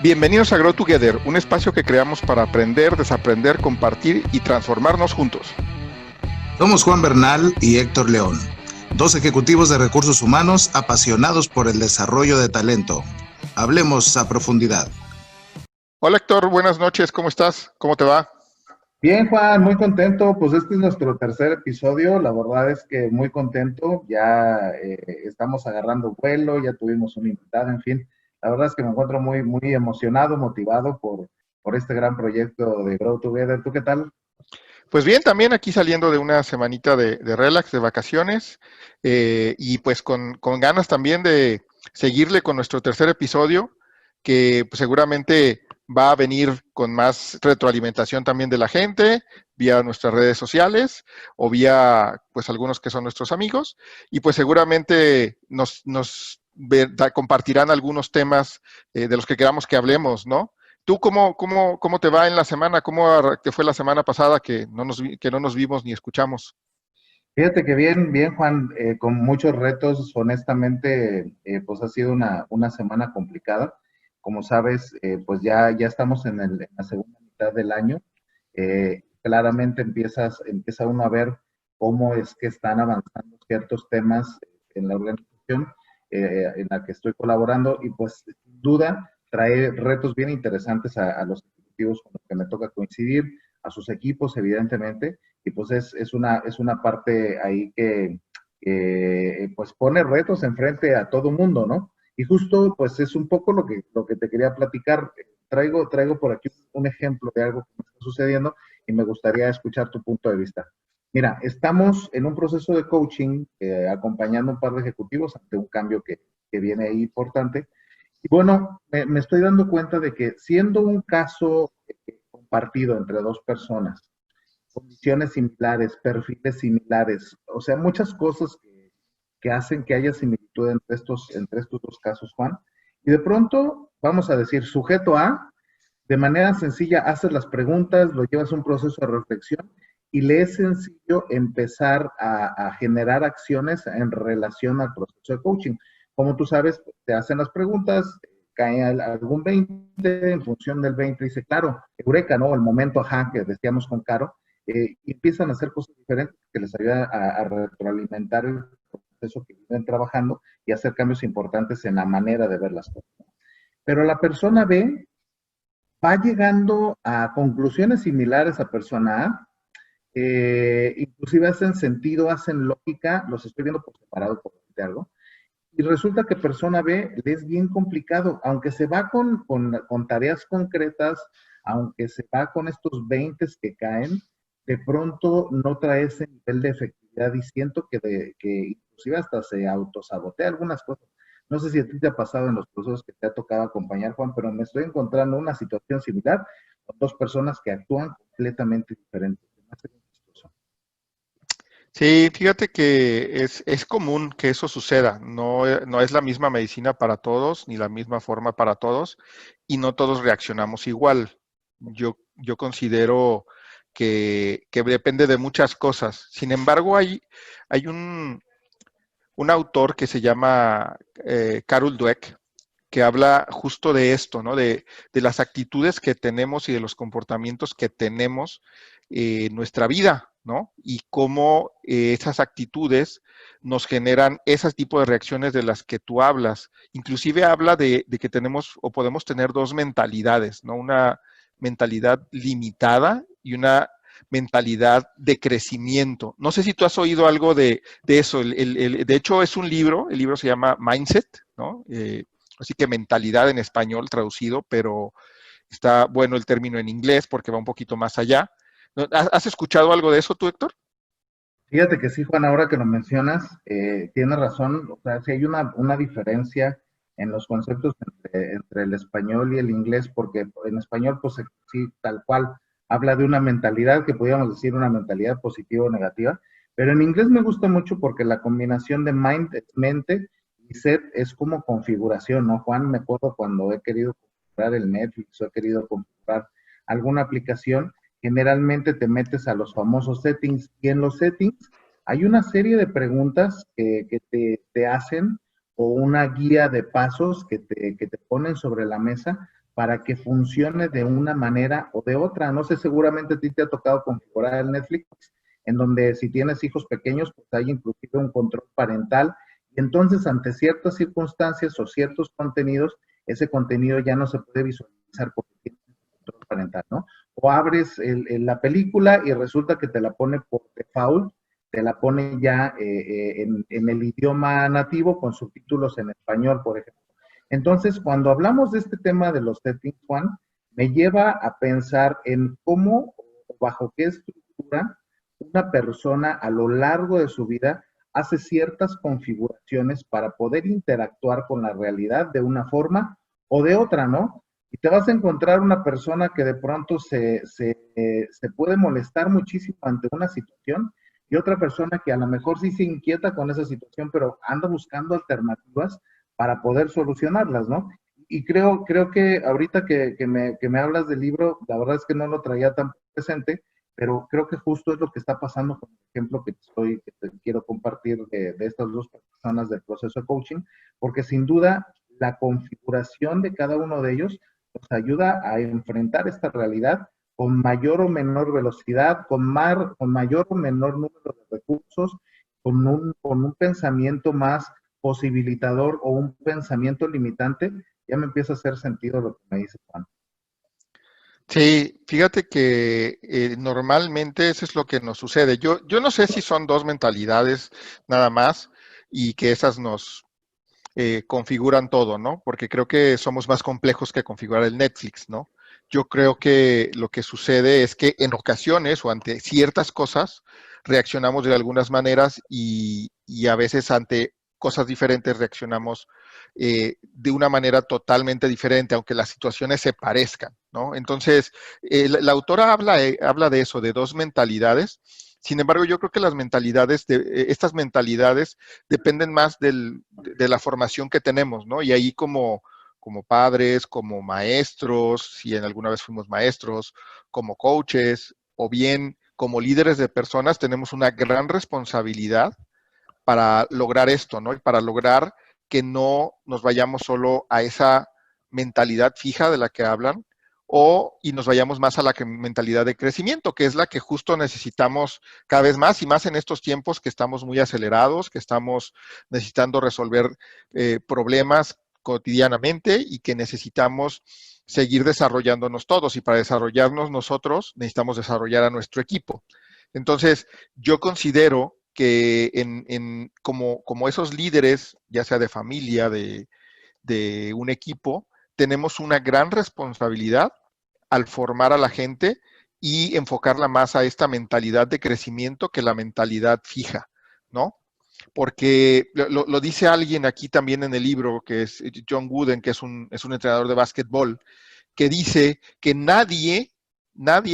Bienvenidos a Grow Together, un espacio que creamos para aprender, desaprender, compartir y transformarnos juntos. Somos Juan Bernal y Héctor León, dos ejecutivos de recursos humanos apasionados por el desarrollo de talento. Hablemos a profundidad. Hola Héctor, buenas noches, ¿cómo estás? ¿Cómo te va? Bien, Juan, muy contento. Pues este es nuestro tercer episodio. La verdad es que muy contento. Ya estamos agarrando vuelo, ya tuvimos una invitada, en fin. La verdad es que me encuentro muy emocionado, motivado por este gran proyecto de Grow Together. ¿Tú qué tal? Pues bien, también aquí saliendo de una semanita de relax, de vacaciones, y pues con ganas también de seguirle con nuestro tercer episodio, que pues, seguramente va a venir con más retroalimentación también de la gente, vía nuestras redes sociales o vía pues algunos que son nuestros amigos, y pues seguramente compartirán algunos temas de los que queramos que hablemos, ¿no? ¿Tú cómo te va en la semana? ¿Cómo te fue la semana pasada que no nos vimos ni escuchamos? Fíjate que bien, Juan, con muchos retos. Honestamente, pues ha sido una semana complicada. Como sabes, pues ya estamos en la segunda mitad del año. Claramente empieza uno a ver cómo es que están avanzando ciertos temas en la organización en la que estoy colaborando, y pues sin duda trae retos bien interesantes a los ejecutivos con los que me toca coincidir, a sus equipos, evidentemente, y pues es una parte ahí que pues pone retos enfrente a todo mundo, ¿no? Y justo pues es un poco lo que te quería platicar. Traigo por aquí un ejemplo de algo que me está sucediendo y me gustaría escuchar tu punto de vista. Mira, estamos en un proceso de coaching, acompañando a un par de ejecutivos ante un cambio que viene ahí importante. Y bueno, me estoy dando cuenta de que siendo un caso compartido entre dos personas, condiciones similares, perfiles similares, o sea, muchas cosas que hacen que haya similitud entre estos dos casos, Juan. Y de pronto, vamos a decir, sujeto A, de manera sencilla haces las preguntas, lo llevas a un proceso de reflexión y le es sencillo empezar a generar acciones en relación al proceso de coaching. Como tú sabes, te hacen las preguntas, cae algún 20, en función del 20 dice, claro, eureka, ¿no? El momento, ajá, que decíamos con Caro, y empiezan a hacer cosas diferentes que les ayuda a retroalimentar el proceso que viven trabajando y hacer cambios importantes en la manera de ver las cosas. Pero la persona B va llegando a conclusiones similares a persona A, inclusive hacen sentido, hacen lógica, los estoy viendo por separado, por decirte algo, y resulta que persona B le es bien complicado, aunque se va con tareas concretas, aunque se va con estos 20 que caen, de pronto no trae ese nivel de efectividad y siento que inclusive hasta se autosabotea algunas cosas. No sé si a ti te ha pasado en los procesos que te ha tocado acompañar, Juan, pero me estoy encontrando una situación similar con dos personas que actúan completamente diferentes. Sí, fíjate que es común que eso suceda. No es la misma medicina para todos, ni la misma forma para todos, y no todos reaccionamos igual. Yo considero que depende de muchas cosas. Sin embargo, hay un autor que se llama Carol Dweck, que habla justo de esto, ¿no? De las actitudes que tenemos y de los comportamientos que tenemos en nuestra vida, ¿no? Y cómo esas actitudes nos generan ese tipo de reacciones de las que tú hablas. Inclusive habla de que tenemos o podemos tener dos mentalidades, ¿no? Una mentalidad limitada y una mentalidad de crecimiento. No sé si tú has oído algo de eso. De hecho, es un libro, el libro se llama Mindset, ¿no? Así que mentalidad en español traducido, pero está bueno el término en inglés porque va un poquito más allá. ¿Has escuchado algo de eso tú, Héctor? Fíjate que sí, Juan, ahora que lo mencionas, tienes razón. O sea, sí hay una diferencia en los conceptos entre el español y el inglés, porque en español, pues sí, tal cual, habla de una mentalidad que podríamos decir una mentalidad positiva o negativa, pero en inglés me gusta mucho porque la combinación de mind es mente y set es como configuración, ¿no? Juan, me acuerdo cuando he querido configurar el Netflix o he querido configurar alguna aplicación, generalmente te metes a los famosos settings, y en los settings hay una serie de preguntas que te hacen, o una guía de pasos que te ponen sobre la mesa para que funcione de una manera o de otra. No sé, seguramente a ti te ha tocado configurar el Netflix, en donde si tienes hijos pequeños, pues hay inclusive un control parental, y entonces ante ciertas circunstancias o ciertos contenidos, ese contenido ya no se puede visualizar porque tiene un control parental, ¿no? O abres la película y resulta que te la pone por default, te la pone ya en el idioma nativo con subtítulos en español, por ejemplo. Entonces, cuando hablamos de este tema de los settings, Juan, me lleva a pensar en cómo, bajo qué estructura, una persona a lo largo de su vida hace ciertas configuraciones para poder interactuar con la realidad de una forma o de otra, ¿no? Y te vas a encontrar una persona que de pronto se puede molestar muchísimo ante una situación y otra persona que a lo mejor sí se inquieta con esa situación, pero anda buscando alternativas para poder solucionarlas, ¿no? Y creo que ahorita que me hablas del libro, la verdad es que no lo traía tan presente, pero creo que justo es lo que está pasando con el ejemplo que te quiero compartir de estas dos personas del proceso de coaching, porque sin duda la configuración de cada uno de ellos nos ayuda a enfrentar esta realidad con mayor o menor velocidad, con mayor o menor número de recursos, con un pensamiento más posibilitador o un pensamiento limitante. Ya me empieza a hacer sentido lo que me dice Juan. Sí, fíjate que normalmente eso es lo que nos sucede. Yo no sé si son dos mentalidades nada más y que esas nos configuran todo, ¿no? Porque creo que somos más complejos que configurar el Netflix, ¿no? Yo creo que lo que sucede es que en ocasiones o ante ciertas cosas reaccionamos de algunas maneras y a veces ante cosas diferentes reaccionamos de una manera totalmente diferente, aunque las situaciones se parezcan, ¿no? Entonces, la autora habla de eso, de dos mentalidades. Sin embargo, yo creo que estas mentalidades dependen más de la formación que tenemos, ¿no? Y ahí como padres, como maestros, si en alguna vez fuimos maestros, como coaches, o bien como líderes de personas, tenemos una gran responsabilidad para lograr esto, ¿no? Y para lograr que no nos vayamos solo a esa mentalidad fija de la que hablan, y nos vayamos más a la mentalidad de crecimiento, que es la que justo necesitamos cada vez más y más en estos tiempos que estamos muy acelerados, que estamos necesitando resolver problemas cotidianamente y que necesitamos seguir desarrollándonos todos. Y para desarrollarnos nosotros necesitamos desarrollar a nuestro equipo. Entonces, yo considero que como esos líderes, ya sea de familia, de un equipo, tenemos una gran responsabilidad al formar a la gente y enfocarla más a esta mentalidad de crecimiento que la mentalidad fija, ¿no? Porque lo dice alguien aquí también en el libro, que es John Wooden, que es un entrenador de básquetbol, que dice que nadie,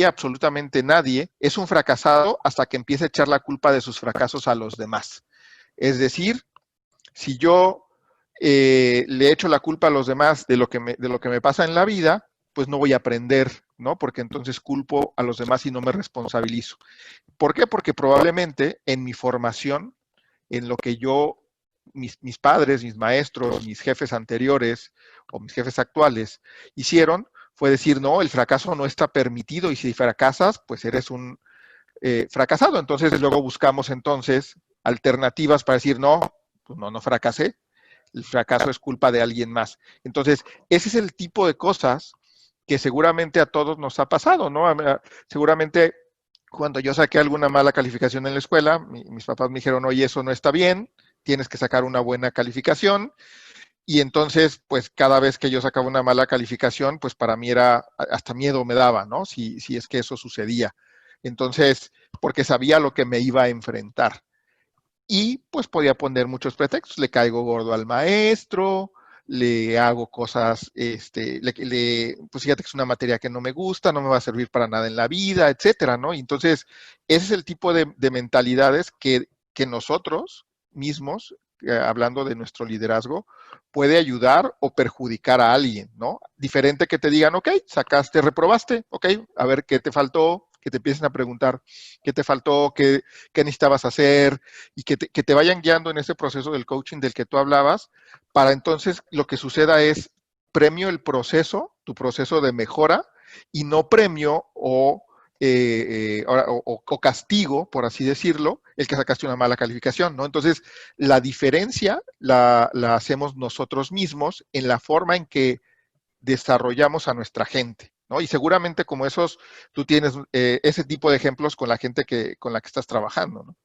absolutamente nadie, es un fracasado hasta que empiece a echar la culpa de sus fracasos a los demás. Es decir, si yo le echo la culpa a los demás de lo que me pasa en la vida, pues no voy a aprender, ¿no? Porque entonces culpo a los demás y no me responsabilizo. ¿Por qué? Porque probablemente en mi formación, en lo que mis padres, mis maestros, mis jefes anteriores o mis jefes actuales hicieron, fue decir, no, el fracaso no está permitido y si fracasas, pues eres un fracasado. Entonces luego buscamos entonces alternativas para decir, no, pues no fracasé, el fracaso es culpa de alguien más. Entonces, ese es el tipo de cosas que seguramente a todos nos ha pasado, ¿no? Seguramente cuando yo saqué alguna mala calificación en la escuela, mis papás me dijeron, oye, eso no está bien, tienes que sacar una buena calificación. Y entonces, pues cada vez que yo sacaba una mala calificación, pues para mí hasta miedo me daba, ¿no? Si es que eso sucedía. Entonces, porque sabía lo que me iba a enfrentar. Y pues podía poner muchos pretextos, le caigo gordo al maestro, le hago cosas, pues fíjate que es una materia que no me gusta, no me va a servir para nada en la vida, etcétera, ¿no? Y entonces, ese es el tipo de mentalidades que nosotros mismos, hablando de nuestro liderazgo, puede ayudar o perjudicar a alguien, ¿no? Diferente que te digan, ok, sacaste, reprobaste, ok, a ver qué te faltó, que te empiecen a preguntar qué te faltó, qué necesitabas hacer, y que te vayan guiando en ese proceso del coaching del que tú hablabas, para entonces lo que suceda es premio el proceso tu proceso de mejora, y no premio o castigo, por así decirlo, el que sacaste una mala calificación, ¿no? Entonces, la diferencia la hacemos nosotros mismos en la forma en que desarrollamos a nuestra gente, ¿no? Y seguramente como esos, tú tienes ese tipo de ejemplos con la gente con la que estás trabajando, ¿no?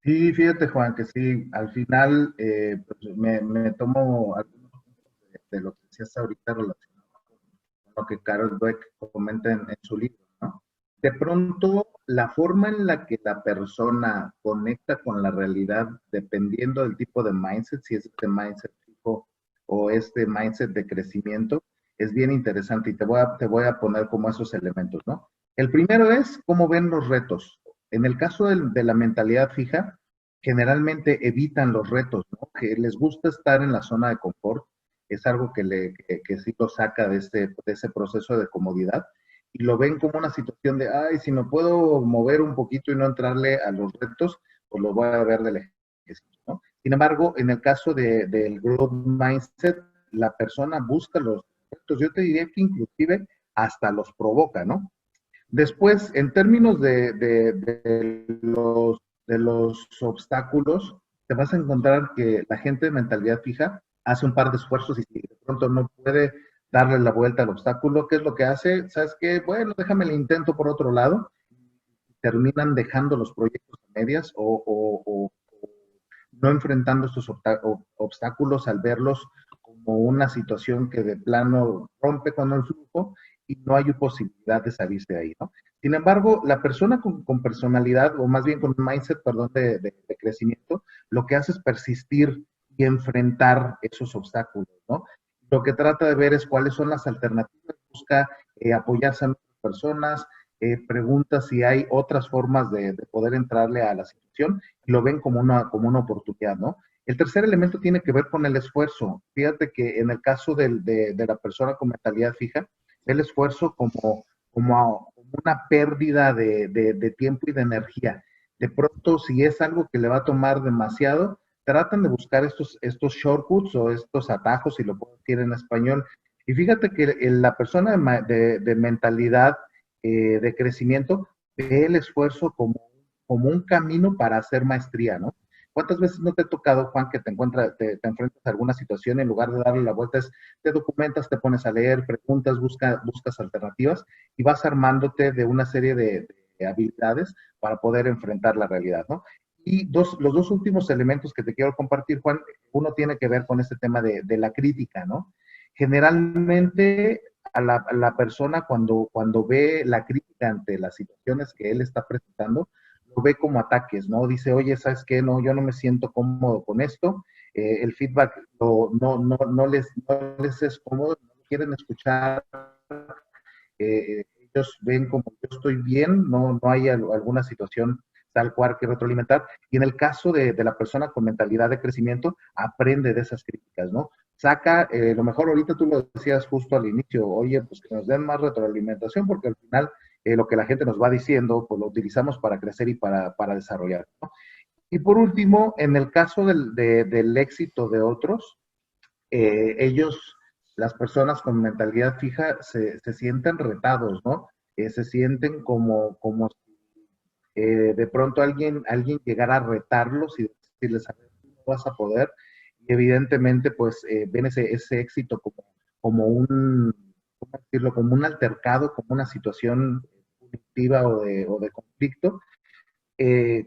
Sí, fíjate, Juan, que sí, al final pues me tomo algunos puntos de lo que decías ahorita relacionado con lo que Carol Dweck comenta en su libro, ¿no? De pronto, la forma en la que la persona conecta con la realidad, dependiendo del tipo de mindset, si es este mindset fijo o este mindset de crecimiento, es bien interesante y te voy a poner como esos elementos, ¿no? El primero es cómo ven los retos. En el caso de la mentalidad fija, generalmente evitan los retos, ¿no? Que les gusta estar en la zona de confort, es algo que sí lo saca de ese proceso de comodidad y lo ven como una situación de, ay, si me puedo mover un poquito y no entrarle a los retos, pues lo voy a ver del ejercicio, ¿no? Sin embargo, en el caso del growth mindset, la persona busca los retos, yo te diría que inclusive hasta los provoca, ¿no? Después, en términos de los obstáculos, te vas a encontrar que la gente de mentalidad fija hace un par de esfuerzos y si de pronto no puede darle la vuelta al obstáculo, ¿qué es lo que hace? ¿Sabes qué? Bueno, déjame el intento por otro lado. Terminan dejando los proyectos a medias o no enfrentando estos obstáculos al verlos como una situación que de plano rompe con el flujo y no hay posibilidad de salirse de ahí, ¿no? Sin embargo, la persona con personalidad, o más bien con un mindset, perdón, de crecimiento, lo que hace es persistir y enfrentar esos obstáculos, ¿no? Lo que trata de ver es cuáles son las alternativas, busca apoyarse a otras personas, pregunta si hay otras formas de poder entrarle a la situación y lo ven como una oportunidad, ¿no? El tercer elemento tiene que ver con el esfuerzo. Fíjate que en el caso de la persona con mentalidad fija, el esfuerzo como una pérdida de tiempo y de energía. De pronto, si es algo que le va a tomar demasiado, tratan de buscar estos shortcuts o estos atajos, si lo puedo decir en español. Y fíjate que la persona de mentalidad de crecimiento ve el esfuerzo como un camino para hacer maestría, ¿no? ¿Cuántas veces no te ha tocado, Juan, que te enfrentas a alguna situación y en lugar de darle la vuelta te documentas, te pones a leer, preguntas, buscas alternativas y vas armándote de una serie de habilidades para poder enfrentar la realidad, ¿no? Y los dos últimos elementos que te quiero compartir, Juan, uno tiene que ver con este tema de la crítica, ¿no? Generalmente a la persona cuando ve la crítica ante las situaciones que él está presentando, lo ve como ataques, ¿no? Dice, oye, ¿sabes qué? No, yo no me siento cómodo con esto, el feedback no les es cómodo, no quieren escuchar, ellos ven como yo estoy bien, no hay alguna situación tal cual que retroalimentar. Y en el caso de la persona con mentalidad de crecimiento, aprende de esas críticas, ¿no? Saca, lo mejor ahorita tú lo decías justo al inicio, oye, pues que nos den más retroalimentación, porque al final lo que la gente nos va diciendo, pues lo utilizamos para crecer y para desarrollar, ¿no? Y por último, en el caso del éxito de otros, ellos, las personas con mentalidad fija, se sienten retados, ¿no? Se sienten como de pronto alguien llegara a retarlos y decirles, a ver, tú no vas a poder, y evidentemente, pues, ven ese éxito como ¿cómo decirlo? Como un altercado, como una situación punitiva o de conflicto,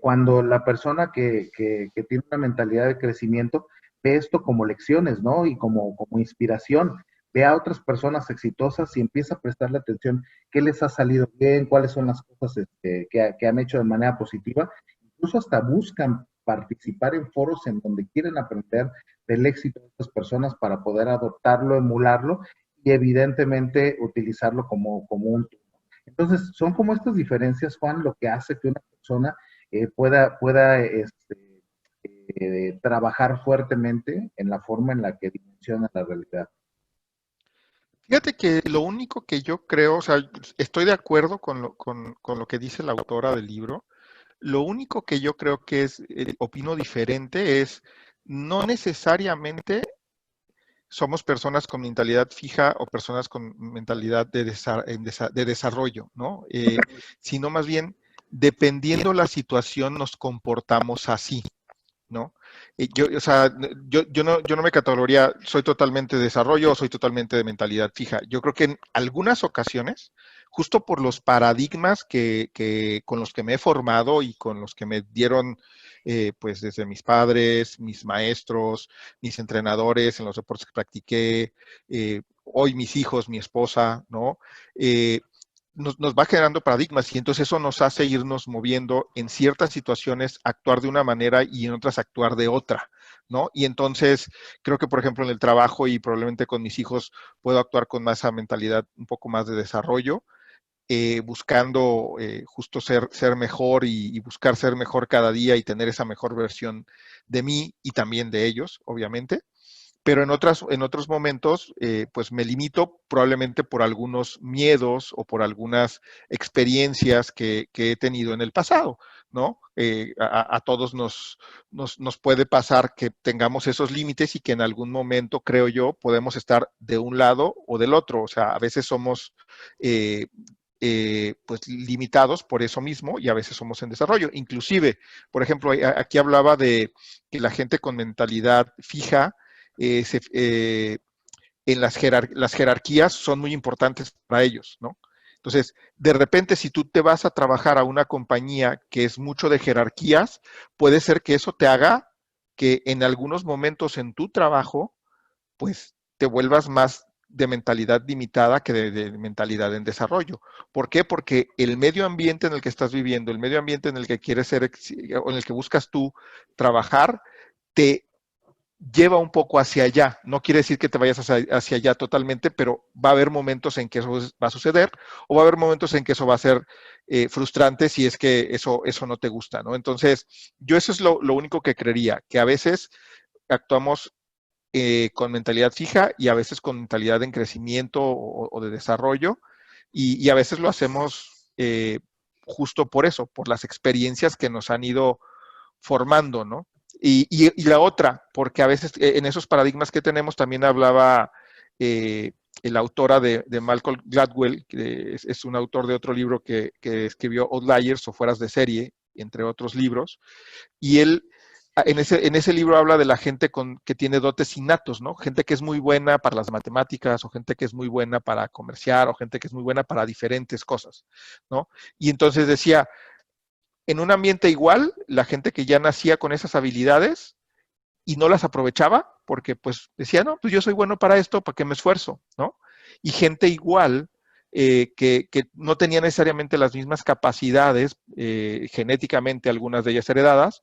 cuando la persona que tiene una mentalidad de crecimiento ve esto como lecciones, ¿no? Y como inspiración, ve a otras personas exitosas y empieza a prestarle atención qué les ha salido bien, cuáles son las cosas que han hecho de manera positiva. Incluso hasta buscan participar en foros en donde quieren aprender del éxito de estas personas para poder adoptarlo, emularlo y evidentemente utilizarlo como un tool. Entonces, son como estas diferencias, Juan, lo que hace que una persona pueda trabajar fuertemente en la forma en la que dimensiona la realidad. Fíjate que lo único que yo creo, o sea, estoy de acuerdo con lo que dice la autora del libro. Lo único que yo creo que opino diferente es, no necesariamente somos personas con mentalidad fija o personas con mentalidad de desarrollo, ¿no? Sino más bien, dependiendo la situación, nos comportamos así, ¿no? O sea, yo no me categoría, soy totalmente de desarrollo o soy totalmente de mentalidad fija. Yo creo que en algunas ocasiones, justo por los paradigmas con los que me he formado y con los que me dieron, pues desde mis padres, mis maestros, mis entrenadores en los deportes que practiqué, hoy mis hijos, mi esposa, ¿no? Nos va generando paradigmas y entonces eso nos hace irnos moviendo en ciertas situaciones, actuar de una manera y en otras actuar de otra, ¿no? Y entonces creo que, por ejemplo, en el trabajo y probablemente con mis hijos puedo actuar con más esa mentalidad un poco más de desarrollo, buscando justo ser mejor y buscar ser mejor cada día y tener esa mejor versión de mí y también de ellos, obviamente, pero en otros momentos, pues me limito probablemente por algunos miedos o por algunas experiencias que he tenido en el pasado, ¿no? A todos nos puede pasar que tengamos esos límites y que en algún momento, creo yo, podemos estar de un lado o del otro. O sea, a veces somos pues limitados por eso mismo y a veces somos en desarrollo. Inclusive, por ejemplo, aquí hablaba de que la gente con mentalidad fija, en las jerarquías son muy importantes para ellos, ¿no? Entonces, de repente, si tú te vas a trabajar a una compañía que es mucho de jerarquías, puede ser que eso te haga que en algunos momentos en tu trabajo, pues te vuelvas más de mentalidad limitada que de mentalidad en desarrollo. ¿Por qué? Porque el medio ambiente en el que estás viviendo, el medio ambiente en el que quieres ser, o en el que buscas tú trabajar, te lleva un poco hacia allá. No quiere decir que te vayas hacia allá totalmente, pero va a haber momentos en que eso va a suceder o va a haber momentos en que eso va a ser frustrante si es que eso no te gusta, ¿no? Entonces, yo eso es lo único que creería, que a veces actuamos con mentalidad fija y a veces con mentalidad en crecimiento o de desarrollo y a veces lo hacemos justo por eso, por las experiencias que nos han ido formando, ¿no? Y la otra, porque a veces en esos paradigmas que tenemos también hablaba la autora de Malcolm Gladwell, que es un autor de otro libro que escribió Outliers o Fueras de Serie, entre otros libros, y él en ese libro habla de la gente que tiene dotes innatos, ¿no? Gente que es muy buena para las matemáticas, o gente que es muy buena para comerciar, o gente que es muy buena para diferentes cosas, ¿no? Y entonces decía, en un ambiente igual, la gente que ya nacía con esas habilidades y no las aprovechaba, porque pues decía, no, pues yo soy bueno para esto, ¿para qué me esfuerzo? ¿No? Y gente igual, que no tenía necesariamente las mismas capacidades, genéticamente algunas de ellas heredadas,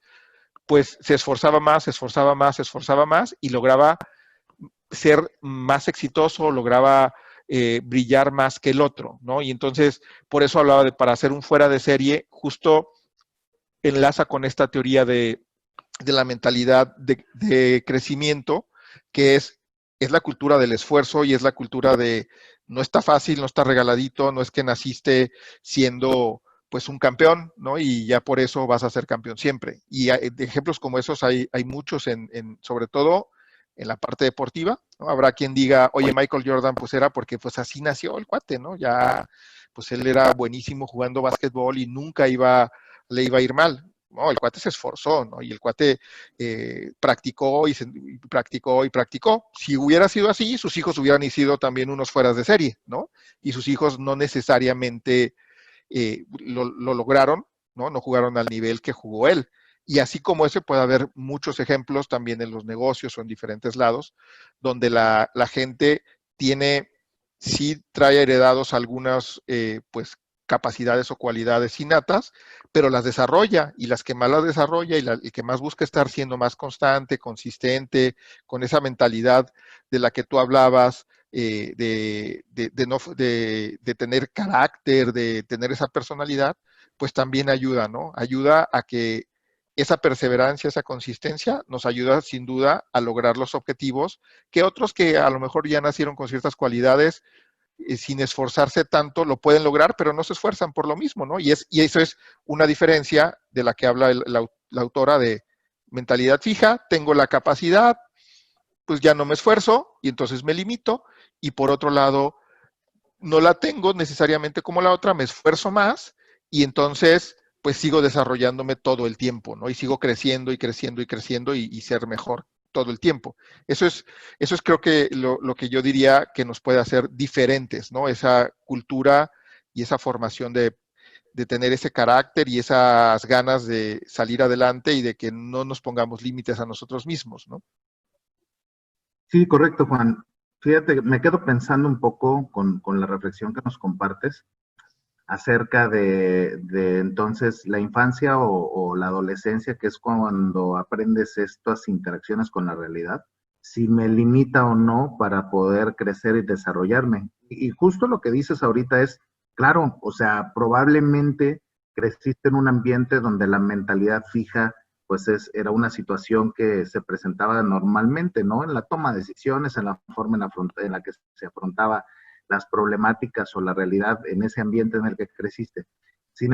pues se esforzaba más, se esforzaba más, se esforzaba más y lograba ser más exitoso, lograba brillar más que el otro, ¿no? Y entonces, por eso hablaba de para hacer un fuera de serie, justo enlaza con esta teoría de la mentalidad de crecimiento, que es la cultura del esfuerzo y es la cultura de no está fácil, no está regaladito, no es que naciste siendo pues un campeón, ¿no? Y ya por eso vas a ser campeón siempre. Y de ejemplos como esos hay muchos, sobre todo en la parte deportiva, ¿no? Habrá quien diga, oye, Michael Jordan, pues era porque pues así nació el cuate, ¿no? Ya, pues él era buenísimo jugando básquetbol y nunca le iba a ir mal. No, el cuate se esforzó, ¿no? Y el cuate practicó y practicó y practicó. Si hubiera sido así, sus hijos hubieran sido también unos fueras de serie, ¿no? Y sus hijos no necesariamente lo lograron, ¿no? No jugaron al nivel que jugó él. Y así como ese puede haber muchos ejemplos también en los negocios o en diferentes lados, donde la gente tiene, sí trae heredados algunas, pues, capacidades o cualidades innatas, pero las desarrolla y las que más las desarrolla y el que más busca estar siendo más constante, consistente, con esa mentalidad de la que tú hablabas, de tener carácter, de tener esa personalidad, pues también ayuda, ¿no? Ayuda a que esa perseverancia, esa consistencia nos ayuda sin duda a lograr los objetivos que otros que a lo mejor ya nacieron con ciertas cualidades, sin esforzarse tanto, lo pueden lograr, pero no se esfuerzan por lo mismo, ¿no? Y eso es una diferencia de la que habla la autora de mentalidad fija, tengo la capacidad, pues ya no me esfuerzo y entonces me limito. Y por otro lado, no la tengo necesariamente como la otra, me esfuerzo más y entonces pues sigo desarrollándome todo el tiempo, ¿no? Y sigo creciendo y creciendo y creciendo y ser mejor todo el tiempo. Eso es creo que lo que yo diría que nos puede hacer diferentes, ¿no? Esa cultura y esa formación de tener ese carácter y esas ganas de salir adelante y de que no nos pongamos límites a nosotros mismos, ¿no? Sí, correcto, Juan. Fíjate, me quedo pensando un poco con la reflexión que nos compartes acerca de entonces la infancia o la adolescencia, que es cuando aprendes estas interacciones con la realidad, si me limita o no para poder crecer y desarrollarme. Y justo lo que dices ahorita es, claro, o sea, probablemente creciste en un ambiente donde la mentalidad fija, pues era una situación que se presentaba normalmente, ¿no? En la toma de decisiones, en la forma en la que se afrontaba las problemáticas o la realidad en ese ambiente en el que creciste. Sin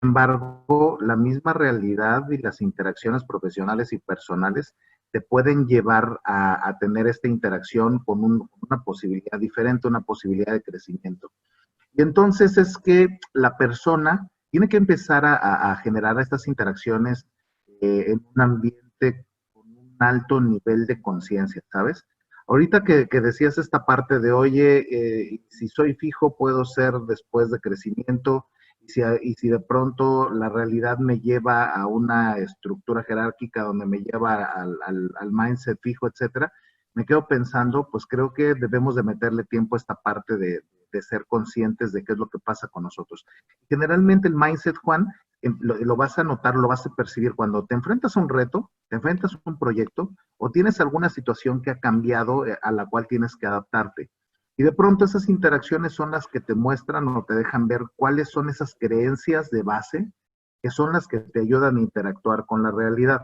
embargo, la misma realidad y las interacciones profesionales y personales te pueden llevar a tener esta interacción con una posibilidad diferente, una posibilidad de crecimiento. Y entonces es que la persona tiene que empezar a generar estas interacciones en un ambiente con un alto nivel de conciencia, ¿sabes? Ahorita que decías esta parte de, oye, si soy fijo, puedo ser después de crecimiento, y si de pronto la realidad me lleva a una estructura jerárquica donde me lleva al mindset fijo, etcétera, me quedo pensando, pues creo que debemos de meterle tiempo a esta parte de ser conscientes de qué es lo que pasa con nosotros. Generalmente el mindset, Juan, lo vas a notar, lo vas a percibir cuando te enfrentas a un reto, te enfrentas a un proyecto o tienes alguna situación que ha cambiado a la cual tienes que adaptarte. Y de pronto esas interacciones son las que te muestran o te dejan ver cuáles son esas creencias de base que son las que te ayudan a interactuar con la realidad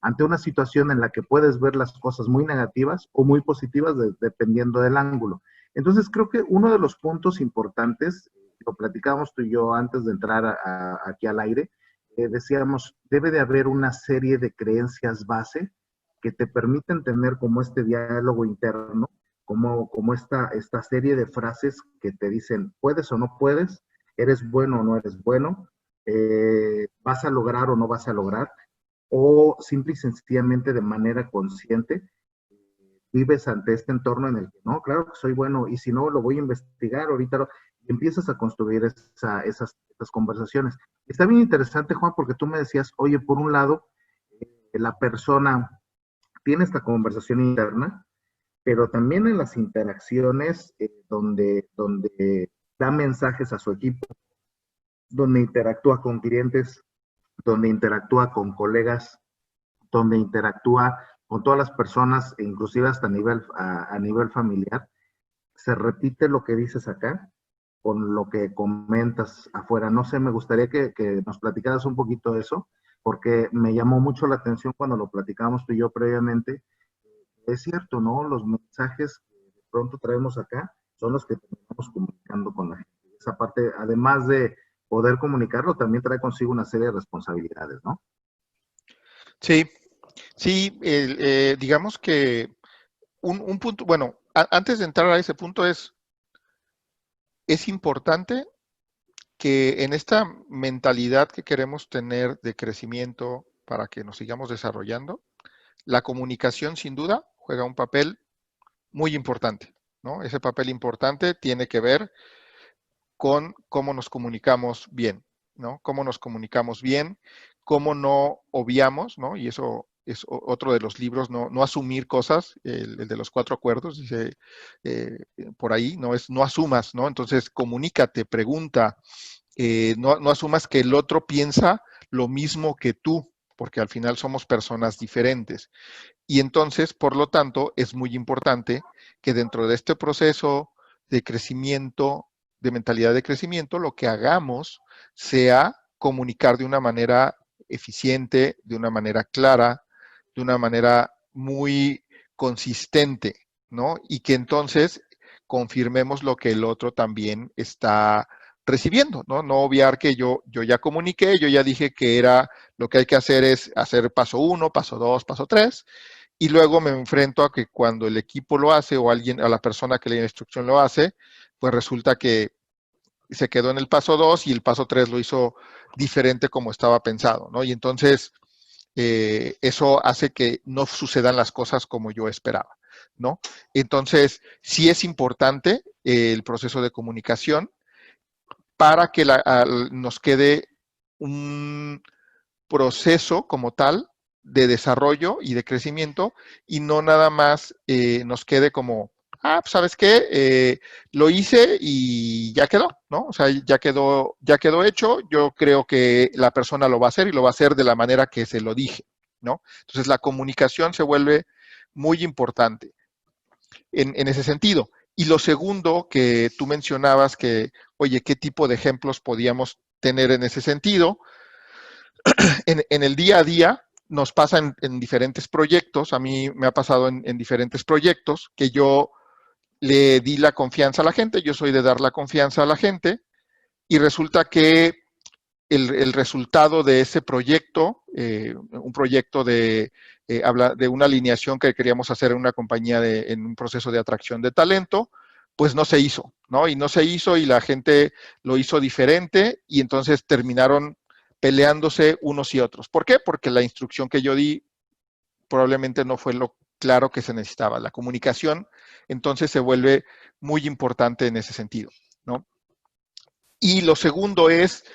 ante una situación en la que puedes ver las cosas muy negativas o muy positivas dependiendo del ángulo. Entonces creo que uno de los puntos importantes, lo platicábamos tú y yo antes de entrar aquí al aire, decíamos, debe de haber una serie de creencias base que te permiten tener como este diálogo interno, como esta serie de frases que te dicen, puedes o no puedes, eres bueno o no eres bueno, vas a lograr o no vas a lograr, o simple y sencillamente de manera consciente vives ante este entorno en el que no, claro que soy bueno y si no lo voy a investigar ahorita y empiezas a construir esas conversaciones. Está bien interesante, Juan, porque tú me decías, oye, por un lado, la persona tiene esta conversación interna, pero también en las interacciones donde da mensajes a su equipo, donde interactúa con clientes, donde interactúa con colegas, donde interactúa con todas las personas, e inclusive hasta a nivel familiar, se repite lo que dices acá con lo que comentas afuera. No sé, me gustaría que nos platicaras un poquito de eso, porque me llamó mucho la atención cuando lo platicábamos tú y yo previamente. Es cierto, ¿no? Los mensajes que de pronto traemos acá son los que terminamos comunicando con la gente. Esa parte, además de poder comunicarlo, también trae consigo una serie de responsabilidades, ¿no? Sí, sí, digamos que un punto, bueno, antes de entrar a ese punto es importante que en esta mentalidad que queremos tener de crecimiento para que nos sigamos desarrollando, la comunicación sin duda juega un papel muy importante, ¿no? Ese papel importante tiene que ver con cómo nos comunicamos bien, ¿no? Cómo nos comunicamos bien, cómo no obviamos, ¿no? Y eso es otro de los libros, no asumir cosas, el de los 4 acuerdos, dice por ahí, no es no asumas, ¿no? Entonces comunícate, pregunta, no asumas que el otro piensa lo mismo que tú, porque al final somos personas diferentes. Y entonces, por lo tanto, es muy importante que dentro de este proceso de crecimiento, de mentalidad de crecimiento, lo que hagamos sea comunicar de una manera eficiente, de una manera clara, de una manera muy consistente, ¿no? Y que entonces confirmemos lo que el otro también está recibiendo, ¿no? No obviar que yo ya comuniqué, yo ya dije que era lo que hay que hacer es hacer paso 1, paso 2, paso 3, y luego me enfrento a que cuando el equipo lo hace o alguien, a la persona que le da la instrucción lo hace, pues resulta que se quedó en el paso 2 y el paso 3 lo hizo diferente como estaba pensado, ¿no? Y entonces eso hace que no sucedan las cosas como yo esperaba, ¿no? Entonces, sí es importante el proceso de comunicación para que nos quede un proceso como tal de desarrollo y de crecimiento y no nada más nos quede como, pues sabes qué, lo hice y ya quedó, ¿no? O sea, ya quedó hecho, yo creo que la persona lo va a hacer y lo va a hacer de la manera que se lo dije, ¿no? Entonces la comunicación se vuelve muy importante en ese sentido. Y lo segundo que tú mencionabas que, oye, ¿qué tipo de ejemplos podíamos tener en ese sentido? En el día a día nos pasa en diferentes proyectos, a mí me ha pasado en diferentes proyectos que yo le di la confianza a la gente, yo soy de dar la confianza a la gente y resulta que el resultado de ese proyecto, un proyecto habla de una alineación que queríamos hacer en una compañía en un proceso de atracción de talento, pues no se hizo, ¿no? Y no se hizo y la gente lo hizo diferente y entonces terminaron peleándose unos y otros. ¿Por qué? Porque la instrucción que yo di probablemente no fue lo claro que se necesitaba. La comunicación entonces se vuelve muy importante en ese sentido, ¿no? Y lo segundo es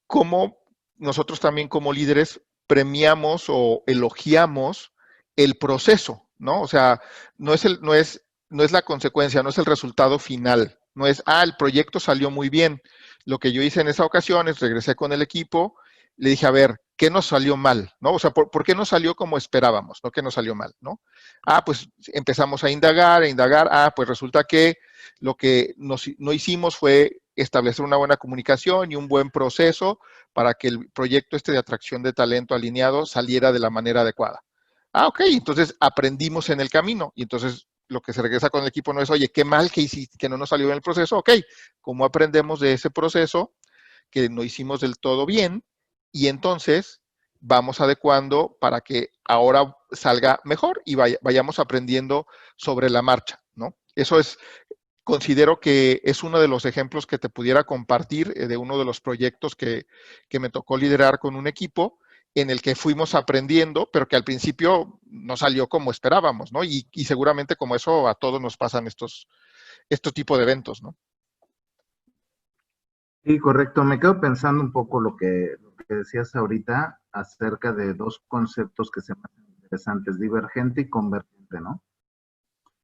cómo nosotros también como líderes premiamos o elogiamos el proceso, ¿no? O sea, no es la consecuencia, no es el resultado final, no es, el proyecto salió muy bien. Lo que yo hice en esa ocasión es regresé con el equipo, le dije, a ver, ¿qué nos salió mal? ¿No? O sea, ¿por qué no salió como esperábamos? ¿No? ¿Qué nos salió mal? ¿No? Pues empezamos a indagar, pues resulta que lo que no hicimos fue establecer una buena comunicación y un buen proceso para que el proyecto de atracción de talento alineado saliera de la manera adecuada. Ok, entonces aprendimos en el camino y entonces lo que se regresa con el equipo no es, oye, qué mal que hiciste, que no nos salió bien el proceso. Ok, ¿cómo aprendemos de ese proceso que no hicimos del todo bien? Y entonces vamos adecuando para que ahora salga mejor y vayamos aprendiendo sobre la marcha, ¿no? Eso es, considero que es uno de los ejemplos que te pudiera compartir de uno de los proyectos que me tocó liderar con un equipo en el que fuimos aprendiendo, pero que al principio no salió como esperábamos, ¿no? Y seguramente como eso a todos nos pasan estos tipos de eventos, ¿no? Sí, correcto. Me quedo pensando un poco lo que decías ahorita acerca de dos conceptos que se me hacen interesantes, divergente y convergente, ¿no?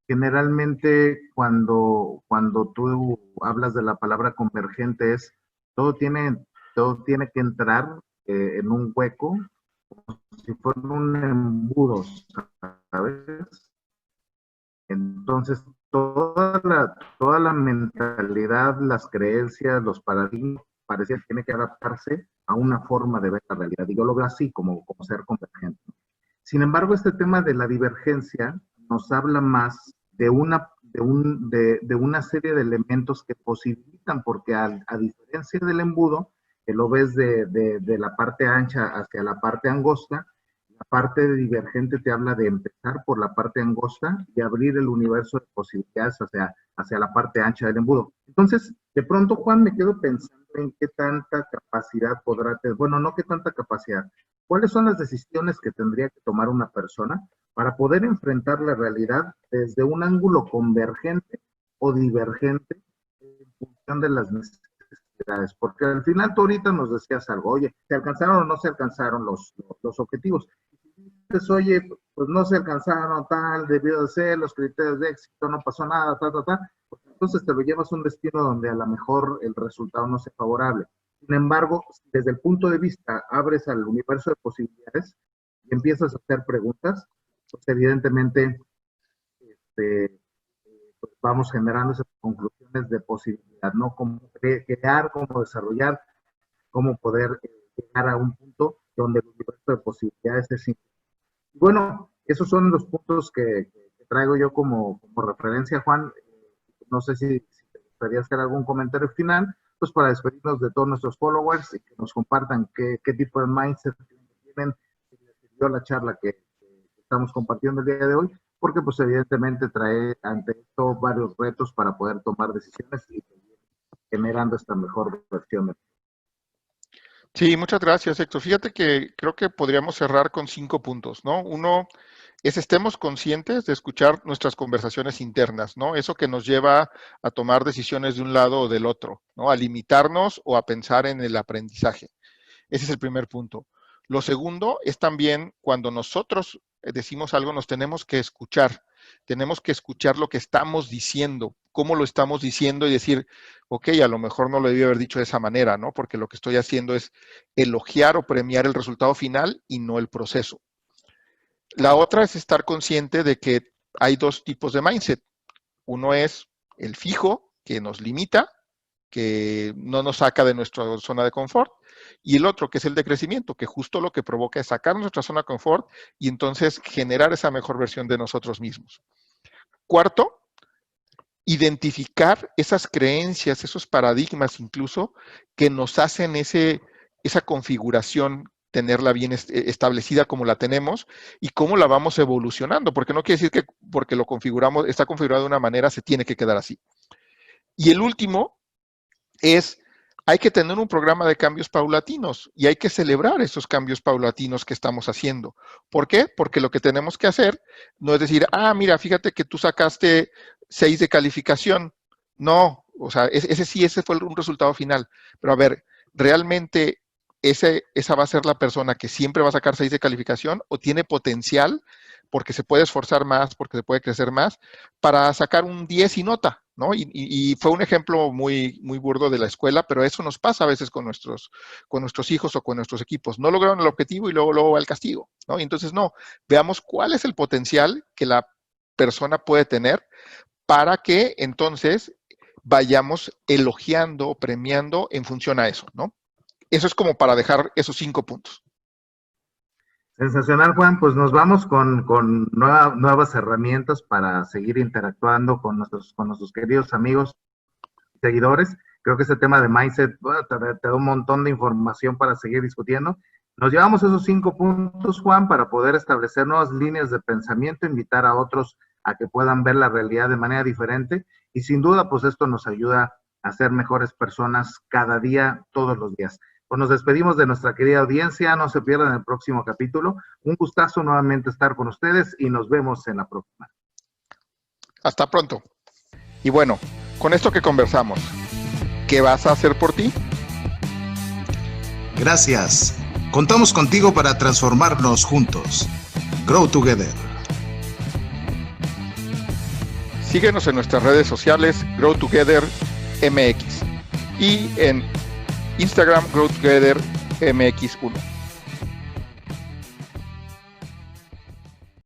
Generalmente cuando tú hablas de la palabra convergente es todo tiene, todo tiene que entrar en un hueco, como si fuera un embudo, ¿sabes? Entonces, toda la mentalidad, las creencias, los paradigmas, parecía que tiene que adaptarse a una forma de ver la realidad. Y yo lo veo así, como ser convergente. Sin embargo, este tema de la divergencia nos habla más de una serie de elementos que posibilitan, porque a diferencia del embudo, que lo ves de la parte ancha hacia la parte angosta, la parte de divergente te habla de empezar por la parte angosta y abrir el universo de posibilidades hacia la parte ancha del embudo. Entonces, de pronto, Juan, me quedo pensando en qué tanta capacidad podrá tener, bueno, no qué tanta capacidad, cuáles son las decisiones que tendría que tomar una persona para poder enfrentar la realidad desde un ángulo convergente o divergente en función de las necesidades. Porque al final tú ahorita nos decías algo, oye, ¿se alcanzaron o no se alcanzaron los objetivos? Entonces, oye, pues no se alcanzaron tal, debió de ser, los criterios de éxito, no pasó nada, pues entonces te lo llevas a un destino donde a lo mejor el resultado no sea favorable. Sin embargo, desde el punto de vista, abres al universo de posibilidades y empiezas a hacer preguntas, pues evidentemente pues vamos generando esas conclusiones de posibilidad, ¿no? Cómo crear, cómo desarrollar, cómo poder llegar a un punto donde el universo de posibilidades es infinito. Bueno, esos son los puntos que traigo yo como referencia, Juan. No sé si te gustaría hacer algún comentario final, pues para despedirnos de todos nuestros followers y que nos compartan qué tipo de mindset tienen, si les sirvió la charla que estamos compartiendo el día de hoy, porque pues evidentemente trae ante esto varios retos para poder tomar decisiones y seguir generando esta mejor versión. Sí, muchas gracias, Héctor. Fíjate que creo que podríamos cerrar con 5 puntos, ¿no? Uno es estemos conscientes de escuchar nuestras conversaciones internas, ¿no? Eso que nos lleva a tomar decisiones de un lado o del otro, ¿no? A limitarnos o a pensar en el aprendizaje. Ese es el primer punto. Lo segundo es también cuando nosotros decimos algo, nos tenemos que escuchar. Tenemos que escuchar lo que estamos diciendo, cómo lo estamos diciendo y decir, ok, a lo mejor no lo debí haber dicho de esa manera, ¿no? Porque lo que estoy haciendo es elogiar o premiar el resultado final y no el proceso. La otra es estar consciente de que hay 2 tipos de mindset. Uno es el fijo, que nos limita, que no nos saca de nuestra zona de confort, y el otro, que es el de crecimiento, que justo lo que provoca es sacar nuestra zona de confort y entonces generar esa mejor versión de nosotros mismos. Cuarto, identificar esas creencias, esos paradigmas incluso, que nos hacen esa configuración, tenerla bien establecida como la tenemos y cómo la vamos evolucionando, porque no quiere decir que porque lo configuramos, está configurado de una manera, se tiene que quedar así. Y el último es, hay que tener un programa de cambios paulatinos y hay que celebrar esos cambios paulatinos que estamos haciendo. ¿Por qué? Porque lo que tenemos que hacer no es decir, mira, fíjate que tú sacaste 6 de calificación. No, o sea, ese fue un resultado final. Pero a ver, ¿realmente esa va a ser la persona que siempre va a sacar 6 de calificación o tiene potencial porque se puede esforzar más, porque se puede crecer más, para sacar un 10 y nota, ¿no? Y fue un ejemplo muy, muy burdo de la escuela, pero eso nos pasa a veces con nuestros hijos o con nuestros equipos. No lograron el objetivo y luego va el castigo, ¿no? Y entonces, no, veamos cuál es el potencial que la persona puede tener para que entonces vayamos elogiando, premiando en función a eso, ¿no? Eso es como para dejar esos 5 puntos. Sensacional, Juan. Pues nos vamos con nuevas herramientas para seguir interactuando con nuestros queridos amigos y seguidores. Creo que ese tema de mindset te da un montón de información para seguir discutiendo. Nos llevamos esos 5 puntos, Juan, para poder establecer nuevas líneas de pensamiento, invitar a otros a que puedan ver la realidad de manera diferente. Y sin duda, pues esto nos ayuda a ser mejores personas cada día, todos los días. Pues nos despedimos de nuestra querida audiencia, no se pierdan el próximo capítulo. Un gustazo nuevamente estar con ustedes y nos vemos en la próxima. Hasta pronto. Y bueno, con esto que conversamos, ¿qué vas a hacer por ti? Gracias. Contamos contigo para transformarnos juntos. Grow Together. Síguenos en nuestras redes sociales, Grow Together MX, y en Instagram, Grow Together MX1.